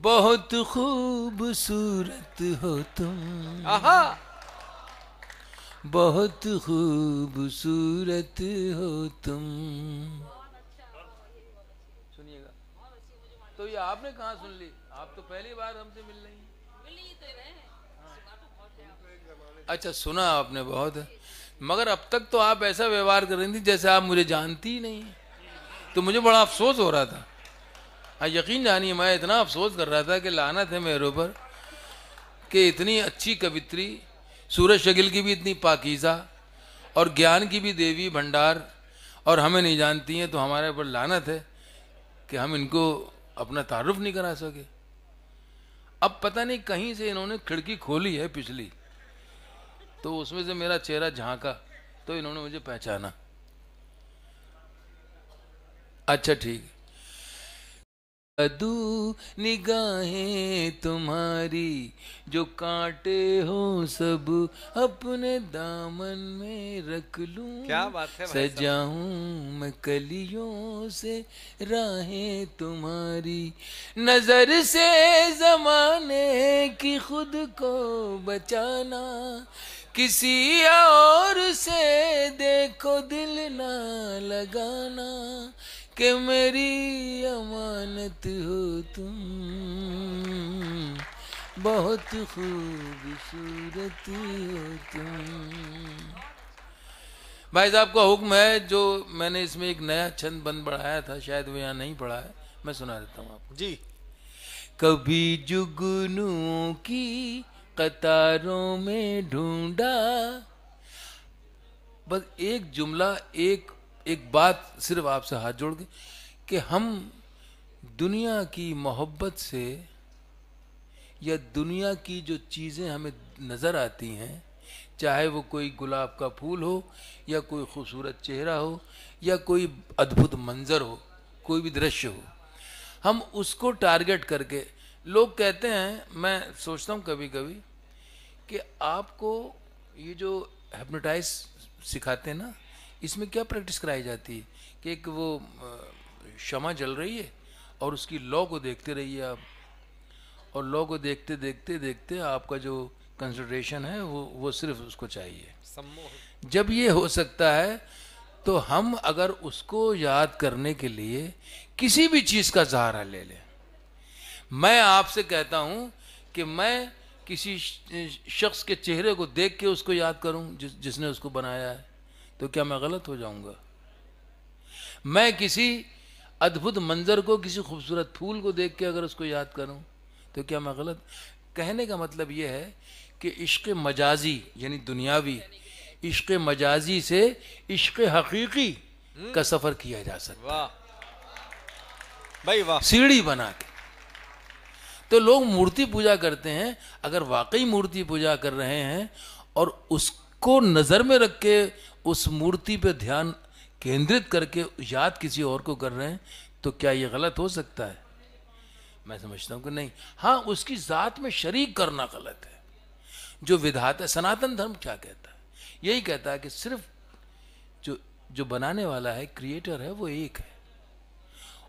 बहुत खूबसूरत हो तुम, आहा, बहुत खूबसूरत हो तुम। सुनिएगा। तो ये आपने कहाँ सुन ली? आप तो पहली बार हमसे मिल रही हैं। अच्छा, सुना आपने बहुत है, मगर अब तक तो आप ऐसा व्यवहार कर रही थी जैसे आप मुझे जानती ही नहीं है। तो मुझे बड़ा अफसोस हो रहा था। हाँ, यकीन जानिए, मैं इतना अफसोस कर रहा था कि लानत है मेरे ऊपर कि इतनी अच्छी कवित्री, सूरज शकील की भी इतनी पाकीज़ा और ज्ञान की भी देवी भंडार, और हमें नहीं जानती हैं। तो हमारे ऊपर लानत है कि हम इनको अपना तारुफ नहीं करा सके। अब पता नहीं कहीं से इन्होंने खिड़की खोली है पिछली, तो उसमें से मेरा चेहरा झांका तो इन्होंने मुझे पहचाना। अच्छा ठीक। जादू निगाहें तुम्हारी जो कांटे हो सब अपने दामन में रख लूं, क्या बात है भाई साहब। सजाऊं मैं कलियों से राहें तुम्हारी, नजर से जमाने की खुद को बचाना, किसी और से देखो दिल ना लगाना, कि मेरी अमानत हो तुम, बहुत खूबसूरत हो तुम। भाई साहब का हुक्म है, जो मैंने इसमें एक नया छंद बंद बढ़ाया था, शायद वो यहाँ नहीं पढ़ा है, मैं सुना देता हूँ आपको। जी। कभी जुगनुओं की कतारों में ढूंढा, बस एक जुमला, एक एक बात सिर्फ आपसे हाथ जोड़ के, कि हम दुनिया की मोहब्बत से या दुनिया की जो चीज़ें हमें नज़र आती हैं, चाहे वो कोई गुलाब का फूल हो या कोई खूबसूरत चेहरा हो या कोई अद्भुत मंजर हो, कोई भी दृश्य हो, हम उसको टारगेट करके, लोग कहते हैं, मैं सोचता हूँ कभी कभी कि आपको ये जो हिप्नोटाइज सिखाते हैं ना, इसमें क्या प्रैक्टिस कराई जाती है कि एक वो शमा जल रही है और उसकी लौ को देखते रहिए आप, और लौ को देखते देखते देखते आपका जो कंसंट्रेशन है वो सिर्फ उसको चाहिए। सम्मोह। जब ये हो सकता है तो हम अगर उसको याद करने के लिए किसी भी चीज़ का सहारा ले लें। मैं आपसे कहता हूँ कि मैं किसी शख्स के चेहरे को देख के उसको याद करूं जिसने उसको बनाया है, तो क्या मैं गलत हो जाऊंगा? मैं किसी अद्भुत मंजर को, किसी खूबसूरत फूल को देख के अगर उसको याद करूं, तो क्या मैं गलत? कहने का मतलब यह है कि इश्क मजाजी यानी दुनियावी, इश्क मजाजी से इश्क हकीकी का सफर किया जा सकता है। वाह भाई वाह। सीढ़ी बना के। तो लोग मूर्ति पूजा करते हैं, अगर वाकई मूर्ति पूजा कर रहे हैं और उसको नज़र में रख के उस मूर्ति पे ध्यान केंद्रित करके याद किसी और को कर रहे हैं, तो क्या ये गलत हो सकता है? मैं समझता हूँ कि नहीं। हाँ, उसकी ज़ात में शरीक करना गलत है। जो विधाता, सनातन धर्म क्या कहता है? यही कहता है कि सिर्फ जो बनाने वाला है, क्रिएटर है, वो एक है।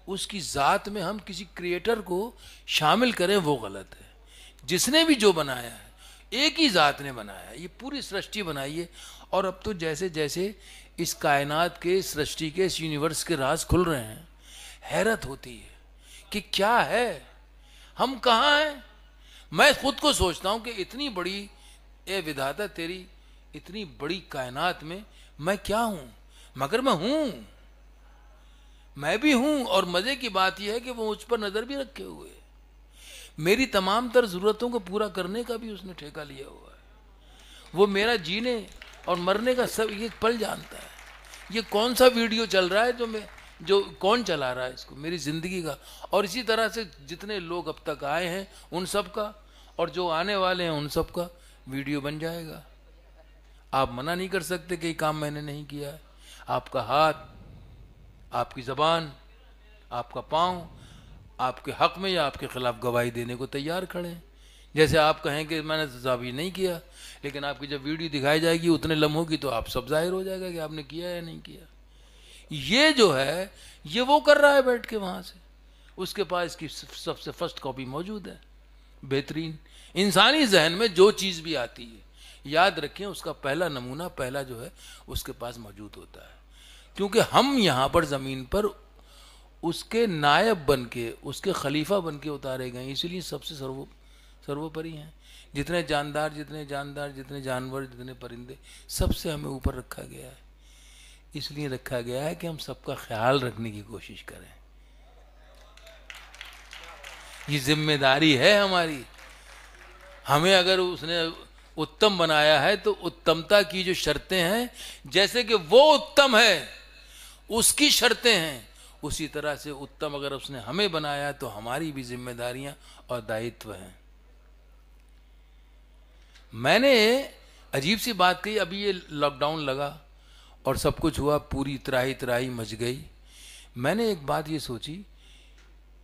उसकी ज़ात में हम किसी क्रिएटर को शामिल करें, वो गलत है। जिसने भी जो बनाया है, एक ही ज़ात ने बनाया है, ये पूरी सृष्टि बनाई है। और अब तो जैसे जैसे इस कायनात के, सृष्टि के, इस यूनिवर्स के राज खुल रहे हैं, हैरत होती है कि क्या है, हम कहाँ हैं। मैं खुद को सोचता हूँ कि इतनी बड़ी, ए विधाता तेरी इतनी बड़ी कायनात में मैं क्या हूँ, मगर मैं हूँ, मैं भी हूं। और मजे की बात यह है कि वो मुझ पर नजर भी रखे हुए है। मेरी तमाम तर जरूरतों को पूरा करने का भी उसने ठेका लिया हुआ है। वो मेरा जीने और मरने का सब ये पल जानता है। ये कौन सा वीडियो चल रहा है जो कौन चला रहा है इसको, मेरी जिंदगी का। और इसी तरह से जितने लोग अब तक आए हैं उन सब का, और जो आने वाले हैं उन सब का वीडियो बन जाएगा। आप मना नहीं कर सकते कि ये काम मैंने नहीं किया है। आपका हाथ, आपकी ज़बान, आपका पाँव आपके हक में या आपके खिलाफ गवाही देने को तैयार खड़े हैं। जैसे आप कहें कि मैंने साहब ये नहीं किया, लेकिन आपकी जब वीडियो दिखाई जाएगी उतने लम्हों की, तो आप सब जाहिर हो जाएगा कि आपने किया या नहीं किया। ये जो है ये वो कर रहा है बैठ के वहाँ से, उसके पास इसकी सबसे फर्स्ट कॉपी मौजूद है, बेहतरीन। इंसानी जहन में जो चीज़ भी आती है, याद रखें उसका पहला नमूना, पहला जो है उसके पास मौजूद होता है। क्योंकि हम यहाँ पर ज़मीन पर उसके नायब बन के, उसके खलीफा बन के उतारे गए, इसीलिए सबसे सर्वोपरि हैं। जितने जानदार, जितने जानवर, जितने परिंदे, सबसे हमें ऊपर रखा गया है। इसलिए रखा गया है कि हम सबका ख्याल रखने की कोशिश करें। ये जिम्मेदारी है हमारी। हमें अगर उसने उत्तम बनाया है तो उत्तमता की जो शर्तें हैं, जैसे कि वो उत्तम है उसकी शर्तें हैं, उसी तरह से उत्तम अगर उसने हमें बनाया तो हमारी भी जिम्मेदारियां और दायित्व हैं। मैंने अजीब सी बात कही, अभी ये लॉकडाउन लगा और सब कुछ हुआ, पूरी त्राही त्राही मच गई। मैंने एक बात ये सोची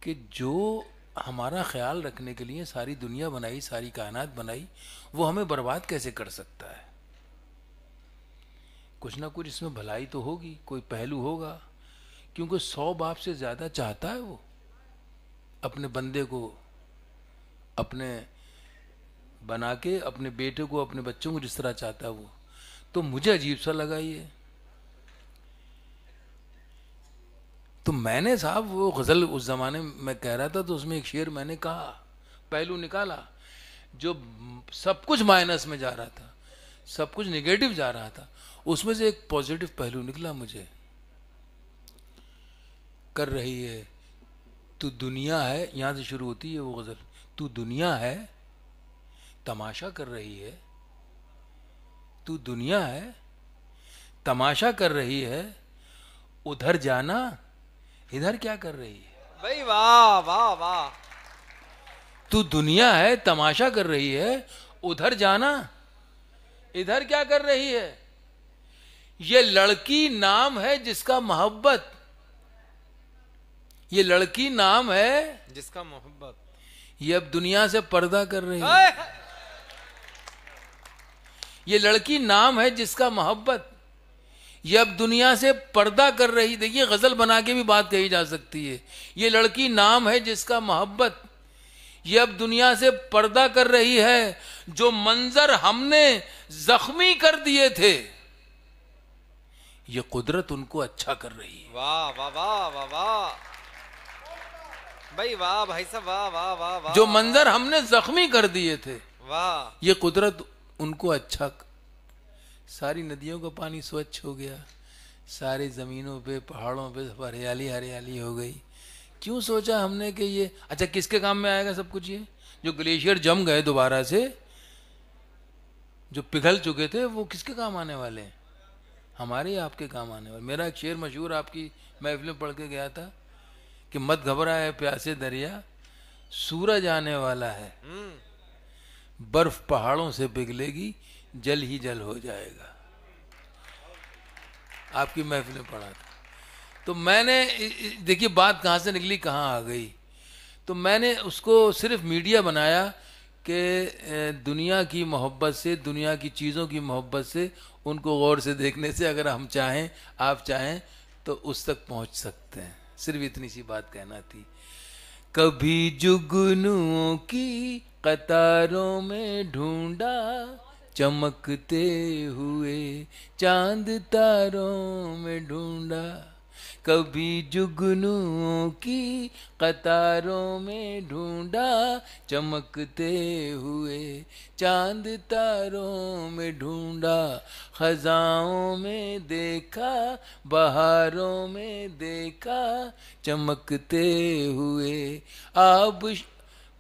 कि जो हमारा ख्याल रखने के लिए सारी दुनिया बनाई, सारी कायनात बनाई, वो हमें बर्बाद कैसे कर सकता है? कुछ ना कुछ इसमें भलाई तो होगी, कोई पहलू होगा। क्योंकि 100 बाप से ज़्यादा चाहता है वो अपने बंदे को, अपने बना के, अपने बेटे को, अपने बच्चों को जिस तरह चाहता है वो। तो मुझे अजीब सा लगा ये। तो मैंने साहब वो गज़ल उस ज़माने में कह रहा था, तो उसमें एक शेर मैंने कहा, पहलू निकाला, जो सब कुछ माइनस में जा रहा था, सब कुछ नेगेटिव जा रहा था, उसमें से एक पॉजिटिव पहलू निकला मुझे। कर रही है तू दुनिया है, यहाँ से शुरू होती है वो गज़ल, तू दुनिया है तमाशा कर रही है, तू दुनिया है तमाशा कर रही है, उधर जाना इधर क्या कर रही है। भाई वाह वाह वाह। तू दुनिया है तमाशा कर रही है, उधर जाना इधर क्या कर रही है। ये लड़की नाम है जिसका मोहब्बत, ये लड़की नाम है जिसका मोहब्बत, ये अब दुनिया से पर्दा कर रही है। आए! ये लड़की नाम है जिसका मोहब्बत, ये अब दुनिया से पर्दा कर रही। देखिए गजल बना के भी बात कही जा सकती है। ये लड़की नाम है जिसका मोहब्बत, ये अब दुनिया से पर्दा कर रही है। जो मंजर हमने जख्मी कर दिए थे, ये कुदरत उनको अच्छा कर रही है। वाह वाह वाह वाह वाह भाई वाह भाई साहब, वाह वाह वाह वाह। जो मंजर हमने जख्मी कर दिए थे, वाह, ये कुदरत उनको अच्छा। सारी नदियों का पानी स्वच्छ हो गया, सारी ज़मीनों पे, पहाड़ों पे सब हरियाली हरियाली हो गई। क्यों सोचा हमने कि ये अच्छा किसके काम में आएगा सब कुछ? ये जो ग्लेशियर जम गए दोबारा से, जो पिघल चुके थे, वो किसके काम आने वाले हैं? हमारे आपके काम आने वाले। मेरा एक शेर मशहूर आपकी महफिल में पढ़ के गया था कि मत घबराए प्यासे दरिया, सूरज आने वाला है, बर्फ पहाड़ों से पिघलेगी, जल ही जल हो जाएगा। आपकी महफिल में पढ़ा था। तो मैंने, देखिए बात कहाँ से निकली कहाँ आ गई। तो मैंने उसको सिर्फ मीडिया बनाया कि दुनिया की मोहब्बत से, दुनिया की चीज़ों की मोहब्बत से, उनको गौर से देखने से अगर हम चाहें, आप चाहें, तो उस तक पहुँच सकते हैं। सिर्फ इतनी सी बात कहना थी। कभी जुगनुओं की कतारों में ढूंढा, चमकते हुए चांद तारों में ढूंढा। कभी जुगनुओं की कतारों में ढूंढा, चमकते हुए चांद तारों में ढूंढा। खजाओं में देखा, बहारों में देखा, चमकते हुए आब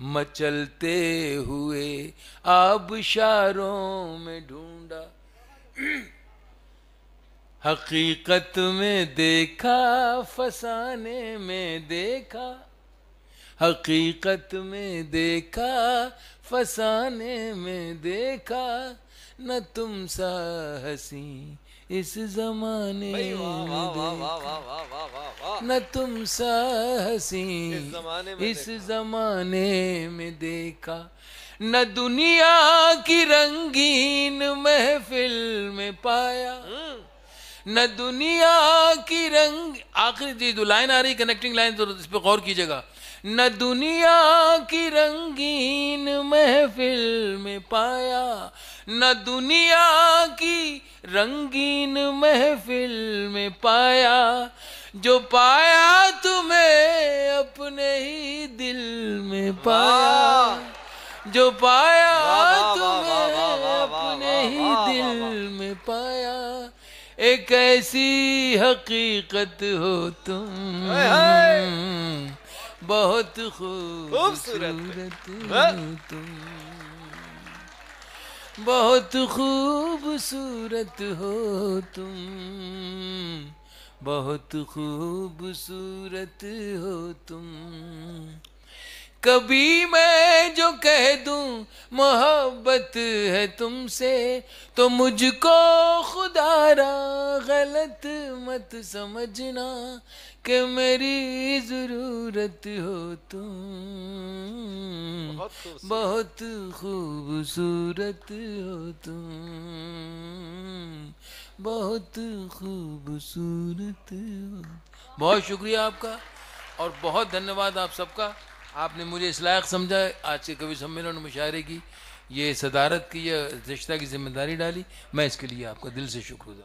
मचलते हुए आबशारों में ढूंढा। हकीकत में देखा, फसाने में देखा, हकीकत में देखा, फसाने में देखा, न तुम सा हसी इस जमाने भाई वाह में वाह वाह देखा, वाह वाह वाह वाह वाह वाह। न तुम सा हसी इस जमाने में देखा, न दुनिया की रंगीन महफिल में पाया, न दुनिया की रंग, आखिरी जो लाइन आ रही कनेक्टिंग लाइन, तो इस पे गौर कीजिएगा। न दुनिया की रंगीन महफिल में पाया, न दुनिया की रंगीन महफिल में पाया, जो पाया तुम्हें अपने ही दिल में पाया, जो पाया तुम्हें अपने ही दिल में पाया, एक ऐसी हकीकत हो तुम, बहुत खूबसूरत हो तुम, बहुत खूबसूरत हो तुम, बहुत खूबसूरत हो तुम। कभी मैं जो कह दूं मोहब्बत है तुमसे, तो मुझको खुदारा गलत मत समझना, कि मेरी जरूरत हो तुम, बहुत खूबसूरत हो तुम, बहुत खूबसूरत हो। बहुत शुक्रिया आपका और बहुत धन्यवाद आप सबका। आपने मुझे इस लायक समझा आज के कवि सम्मेलन में मुशायरे की ये सदारत की, ये रिश्ता की जिम्मेदारी डाली। मैं इसके लिए आपका दिल से शुक्रगुजार।